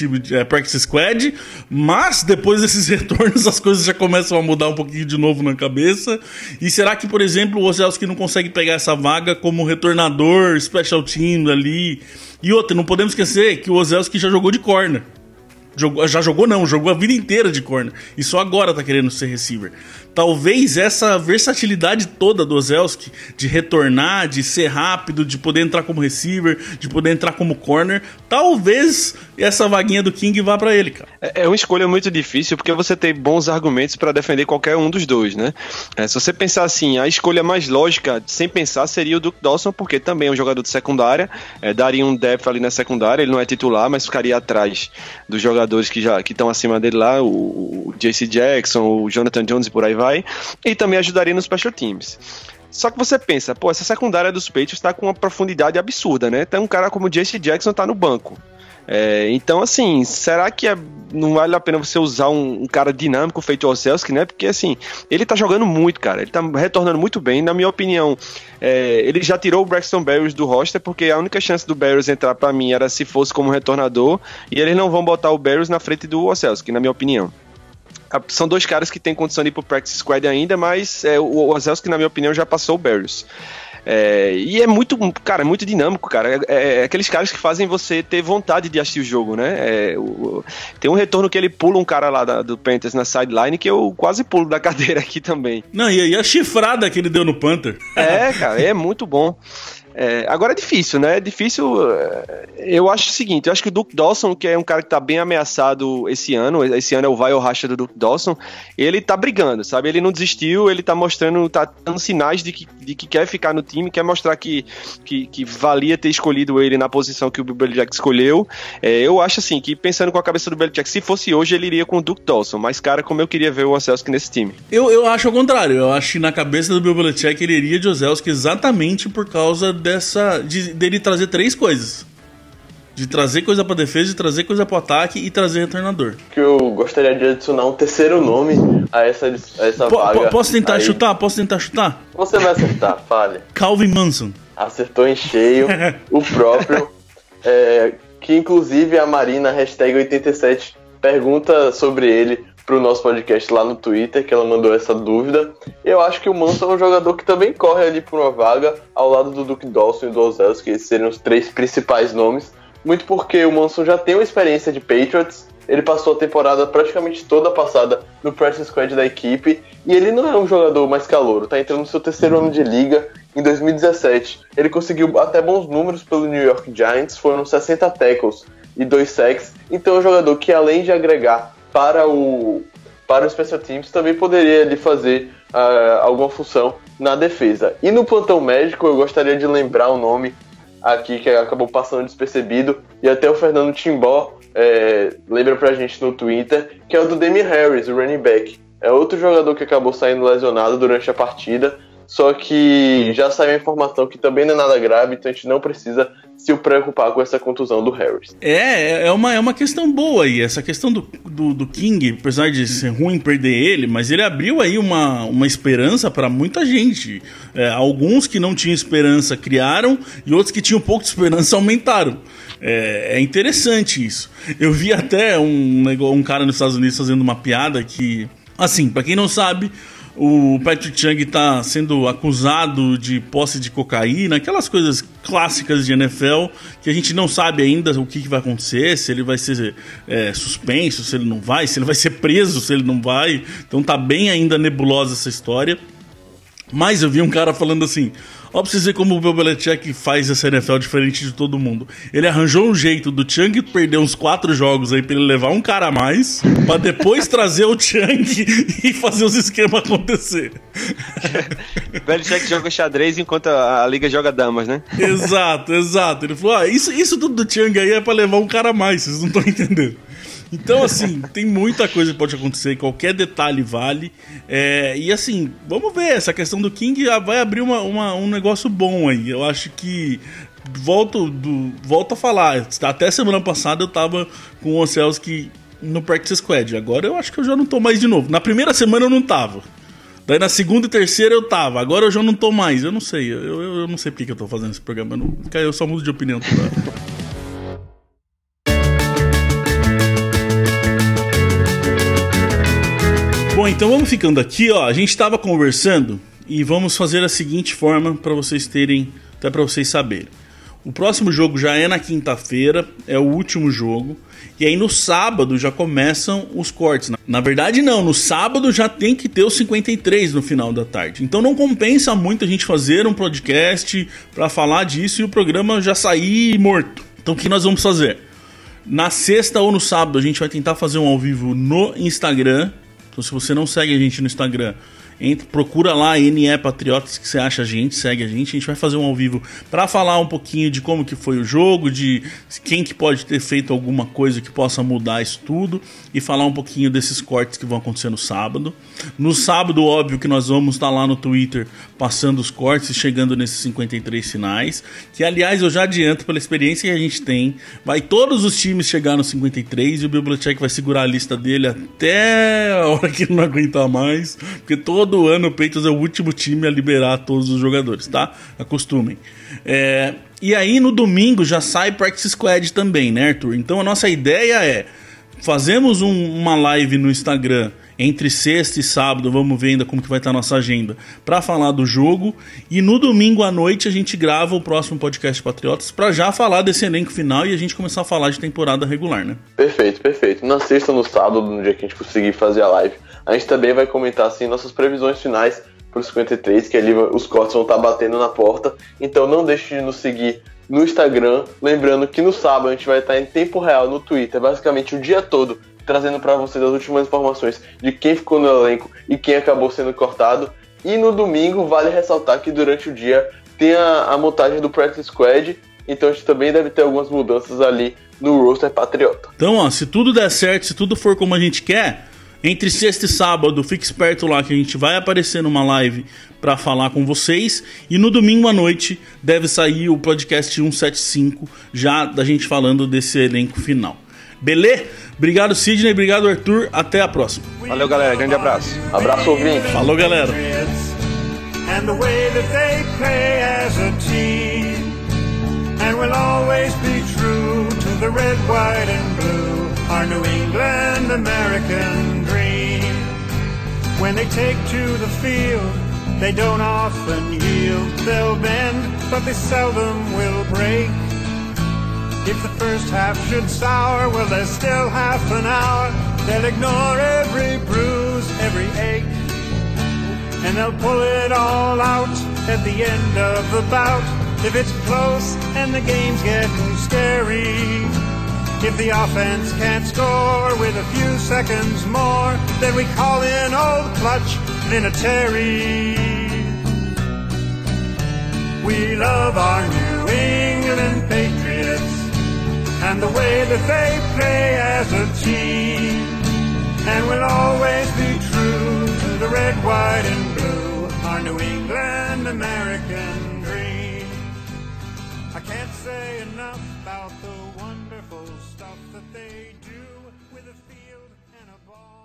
practice squad, mas depois desses retornos as coisas já começam a mudar um pouquinho de novo na cabeça. E será que, por exemplo, o Ozzelski não consegue pegar essa vaga como retornador, special team ali? E outra, não podemos esquecer que o Ozzelski já jogou de corner. Jogou a vida inteira de corner. E só agora tá querendo ser receiver. Talvez essa versatilidade toda do Ozzelski, de retornar, de ser rápido, de poder entrar como receiver, de poder entrar como corner, talvez essa vaguinha do King vá pra ele, cara. É uma escolha muito difícil, porque você tem bons argumentos pra defender qualquer um dos dois, né? Se você pensar assim, a escolha mais lógica, sem pensar, seria o Duke Dawson, porque também é um jogador de secundária, daria um depth ali na secundária, ele não é titular, mas ficaria atrás dos jogadores que estão acima dele lá, o J.C. Jackson, o Jonathan Jones e por aí vai, e também ajudaria nos special teams. Só que você pensa, essa secundária dos Patriots tá com uma profundidade absurda, né? Tem um cara como o J.C. Jackson tá no banco. Então, assim, será que não vale a pena você usar um cara dinâmico feito o Ozzelski, né? Porque, assim, ele tá jogando muito, cara. Ele tá retornando muito bem. Na minha opinião, ele já tirou o Braxton Berrios do roster, porque a única chance do Berrios entrar pra mim era se fosse como retornador, e eles não vão botar o Berrios na frente do Ozzelski, na minha opinião. São dois caras que têm condição de ir pro practice squad ainda, mas o Ozzelski, na minha opinião, já passou o Berrios. E é muito, cara, muito dinâmico, cara. É aqueles caras que fazem você ter vontade de assistir o jogo, né? Tem um retorno que ele pula um cara lá do Panthers na sideline que eu quase pulo da cadeira aqui também. Não, e a chifrada que ele deu no Panther. Cara, é muito bom. Agora é difícil, né? Eu acho o seguinte, eu acho que o Duke Dawson, que é um cara que tá bem ameaçado esse ano é o vai ou racha do Duke Dawson, ele tá brigando, sabe? Ele não desistiu, ele tá mostrando, tá dando sinais de que quer ficar no time, quer mostrar que valia ter escolhido ele na posição que o Bill Belichick escolheu. Eu acho assim, que pensando com a cabeça do Belichick, se fosse hoje, ele iria com o Duke Dawson, mas cara, como eu queria ver o Ozzelski nesse time. Eu acho ao contrário, eu acho que na cabeça do Bill Belichick ele iria de Ozzelski exatamente por causa dele trazer três coisas: de trazer coisa pra defesa, de trazer coisa pro ataque e trazer retornador. Que eu gostaria de adicionar um terceiro nome a essa vaga. Posso tentar chutar? Você vai acertar, fale. Calvin Manson. Acertou em cheio. O próprio. Que inclusive a Marina, #87, pergunta sobre ele pro nosso podcast lá no Twitter, que ela mandou essa dúvida. Eu acho que o Manson é um jogador que também corre ali por uma vaga ao lado do Duke Dawson e do Ozzelski, que esses seriam os três principais nomes, muito porque o Manson já tem uma experiência de Patriots, ele passou a temporada praticamente toda passada no practice squad da equipe, e ele não é um jogador mais calouro, tá entrando no seu terceiro ano de liga. Em 2017 ele conseguiu até bons números pelo New York Giants, foram 60 tackles e 2 sacks, então é um jogador que, além de agregar para o Special Teams, também poderia ali fazer alguma função na defesa. E no plantão médico, eu gostaria de lembrar o nome aqui que acabou passando despercebido, e até o Fernando Timbó lembra pra gente no Twitter, que é o do Damien Harris, o running back. É outro jogador que acabou saindo lesionado durante a partida, só que já saiu a informação que também não é nada grave, então a gente não precisa se preocupar com essa contusão do Harris. É uma questão boa aí, essa questão do King, apesar de ser ruim perder ele, mas ele abriu aí uma esperança para muita gente. Alguns que não tinham esperança criaram, e outros que tinham pouco de esperança aumentaram. É interessante isso. Eu vi até um cara nos Estados Unidos fazendo uma piada que, assim, para quem não sabe, o Patrick Chung tá sendo acusado de posse de cocaína, aquelas coisas clássicas de NFL, que a gente não sabe ainda o que vai acontecer, se ele vai ser suspenso, se ele não vai, se ele vai ser preso, se ele não vai. Então tá bem ainda nebulosa essa história. Mas eu vi um cara falando assim: ó, pra vocês verem como o Bill Belichick faz essa NFL diferente de todo mundo. Ele arranjou um jeito do Chung perder uns 4 jogos aí pra ele levar um cara a mais, pra depois trazer o Chung e fazer os esquemas acontecer. O Belichick joga xadrez enquanto a liga joga damas, né? Exato. Ele falou: isso tudo do Chung aí é pra levar um cara a mais, vocês não estão entendendo. Então, assim, tem muita coisa que pode acontecer, qualquer detalhe vale. E assim, vamos ver, essa questão do King vai abrir um negócio bom aí. Eu acho que, volto a falar, até semana passada eu tava com o Ozzelski no Practice Squad. Agora eu acho que eu já não tô mais de novo. Na primeira semana eu não tava. Daí na segunda e terceira eu tava. Agora eu já não tô mais. Eu não sei. Eu não sei porque que eu tô fazendo esse programa. Eu só mudo de opinião toda hora. Bom, então vamos ficando aqui, ó. A gente tava conversando e vamos fazer a seguinte forma para vocês terem, até para vocês saberem. O próximo jogo já é na quinta-feira, é o último jogo. E aí no sábado já começam os cortes. Na verdade não, no sábado já tem que ter os 53 no final da tarde. Então não compensa muito a gente fazer um podcast para falar disso e o programa já sair morto. Então o que nós vamos fazer? Na sexta ou no sábado a gente vai tentar fazer um ao vivo no Instagram. Então se você não segue a gente no Instagram, procura lá NE Patriotas que você acha a gente, segue a gente vai fazer um ao vivo para falar um pouquinho de como que foi o jogo, de quem que pode ter feito alguma coisa que possa mudar isso tudo e falar um pouquinho desses cortes que vão acontecer no sábado. No sábado, óbvio que nós vamos estar lá no Twitter passando os cortes e chegando nesses 53 finais, que aliás eu já adianto pela experiência que a gente tem, vai todos os times chegar nos 53 e o Bibliotech vai segurar a lista dele até a hora que não aguentar mais, porque todo ano o Patriots é o último time a liberar todos os jogadores, tá? Acostumem. E aí no domingo já sai Practice Squad também, né, Arthur? Então a nossa ideia é, fazemos uma live no Instagram entre sexta e sábado, vamos ver ainda como que vai estar a nossa agenda, para falar do jogo, e no domingo à noite a gente grava o próximo podcast Patriotas para já falar desse elenco final e a gente começar a falar de temporada regular, né? Perfeito, perfeito. Na sexta, no sábado, no dia que a gente conseguir fazer a live, a gente também vai comentar assim nossas previsões finais para os 53, que ali os cortes vão estar batendo na porta, então não deixe de nos seguir no Instagram, lembrando que no sábado a gente vai estar em tempo real no Twitter, basicamente o dia todo, trazendo para vocês as últimas informações de quem ficou no elenco e quem acabou sendo cortado. E no domingo, vale ressaltar que durante o dia tem a montagem do Practice Squad, então a gente também deve ter algumas mudanças ali no roster patriota. Então, ó, se tudo der certo, se tudo for como a gente quer, entre sexta e sábado, fique esperto lá que a gente vai aparecer numa live para falar com vocês. E no domingo à noite deve sair o podcast 175, já da gente falando desse elenco final. Beleza? Obrigado, Sidney. Obrigado, Arthur. Até a próxima. Valeu, galera. Grande abraço. Abraço, ouvinte. Falou, galera. And the way that they play as a team, and will always be true to the red, white and blue, our New England American dream. When they take to the field, they don't often yield. They'll bend, but they seldom will break. If the first half should sour, well, there's still half an hour. They'll ignore every bruise, every ache, and they'll pull it all out at the end of the bout. If it's close and the game's getting scary, if the offense can't score with a few seconds more, then we call in old clutch Vinatieri. We love our New England Patriots and the way that they play as a team, and we'll always be true to the red, white and blue, our New England American dream. I can't say enough about the wonderful stuff that they do with a field and a ball.